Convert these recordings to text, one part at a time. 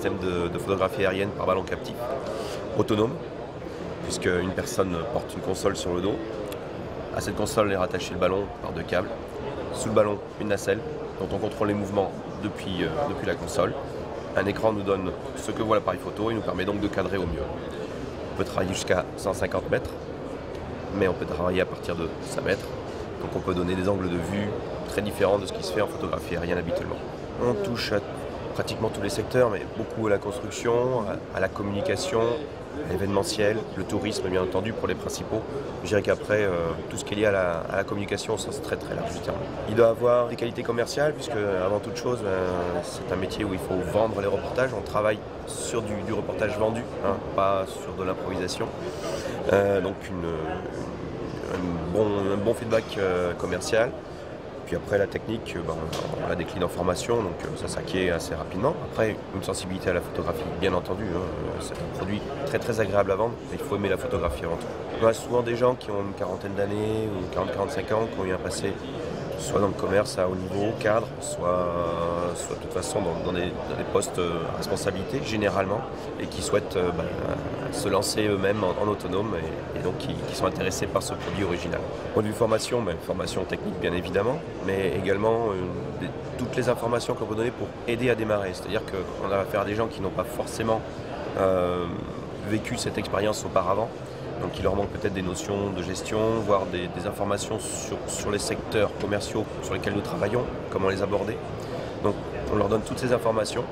système de photographie aérienne par ballon captif, autonome, puisque une personne porte une console sur le dos. À cette console est rattaché le ballon par 2 câbles. Sous le ballon, une nacelle dont on contrôle les mouvements depuis la console. Un écran nous donne ce que voit l'appareil photo et nous permet donc de cadrer au mieux. On peut travailler jusqu'à 150 mètres, mais on peut travailler à partir de 5 mètres. Donc on peut donner des angles de vue très différents de ce qui se fait en photographie aérienne habituellement. On touche à pratiquement tous les secteurs, mais beaucoup à la construction, à la communication, à l'événementiel, le tourisme bien entendu pour les principaux. Je dirais qu'après, tout ce qui est lié à la communication, ça c'est très très large du terme. Il doit avoir des qualités commerciales, puisque avant toute chose, c'est un métier où il faut vendre les reportages. On travaille sur du reportage vendu, hein, pas sur de l'improvisation. Donc un bon feedback commercial. Puis après la technique, on la décline en formation, donc ça s'acquiert assez rapidement. Après, une sensibilité à la photographie, bien entendu. C'est un produit très très agréable à vendre, mais il faut aimer la photographie avant tout. On a souvent des gens qui ont une quarantaine d'années ou 40-45 ans, qui ont eu un passé soit dans le commerce à haut niveau, cadre, soit de toute façon dans des postes à responsabilité généralement, et qui souhaitent se lancer eux-mêmes en autonome et donc qui sont intéressés par ce produit original. Au point de vue formation, formation technique bien évidemment, mais également toutes les informations qu'on peut donner pour aider à démarrer. C'est-à-dire qu'on a affaire à des gens qui n'ont pas forcément vécu cette expérience auparavant. Donc il leur manque peut-être des notions de gestion, voire des informations sur les secteurs commerciaux sur lesquels nous travaillons, comment les aborder. Donc on leur donne toutes ces informations.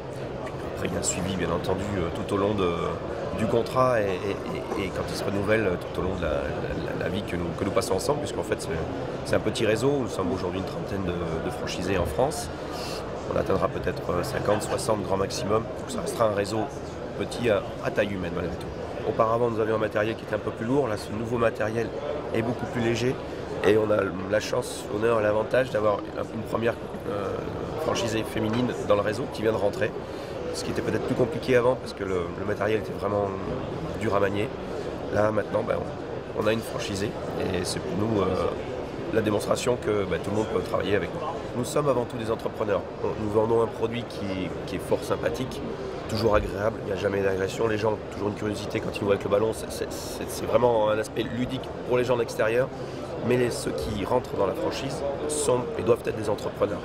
Puis après il y a un suivi bien entendu tout au long du contrat et quand il se renouvelle tout au long de la vie que nous passons ensemble, puisqu'en fait c'est un petit réseau. Nous sommes aujourd'hui une trentaine de franchisés en France. On atteindra peut-être 50, 60 grand maximum. Donc ça restera un réseau petit à taille humaine malgré tout. Auparavant, nous avions un matériel qui était un peu plus lourd. Là, ce nouveau matériel est beaucoup plus léger. Et on a la chance, l'honneur et l'avantage d'avoir une première franchisée féminine dans le réseau qui vient de rentrer. Ce qui était peut-être plus compliqué avant parce que le matériel était vraiment dur à manier. Là, maintenant, on a une franchisée. Et c'est pour nous la démonstration que tout le monde peut travailler avec nous. Nous sommes avant tout des entrepreneurs. Nous vendons un produit qui est fort sympathique, toujours agréable, il n'y a jamais d'agression. Les gens ont toujours une curiosité quand ils nous voient avec le ballon. C'est vraiment un aspect ludique pour les gens de l'extérieur. Mais ceux qui rentrent dans la franchise sont et doivent être des entrepreneurs.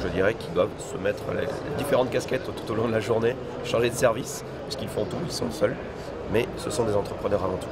Je dirais qu'ils doivent se mettre les différentes casquettes tout au long de la journée, changer de service, parce qu'ils font tout, ils sont seuls. Mais ce sont des entrepreneurs avant tout.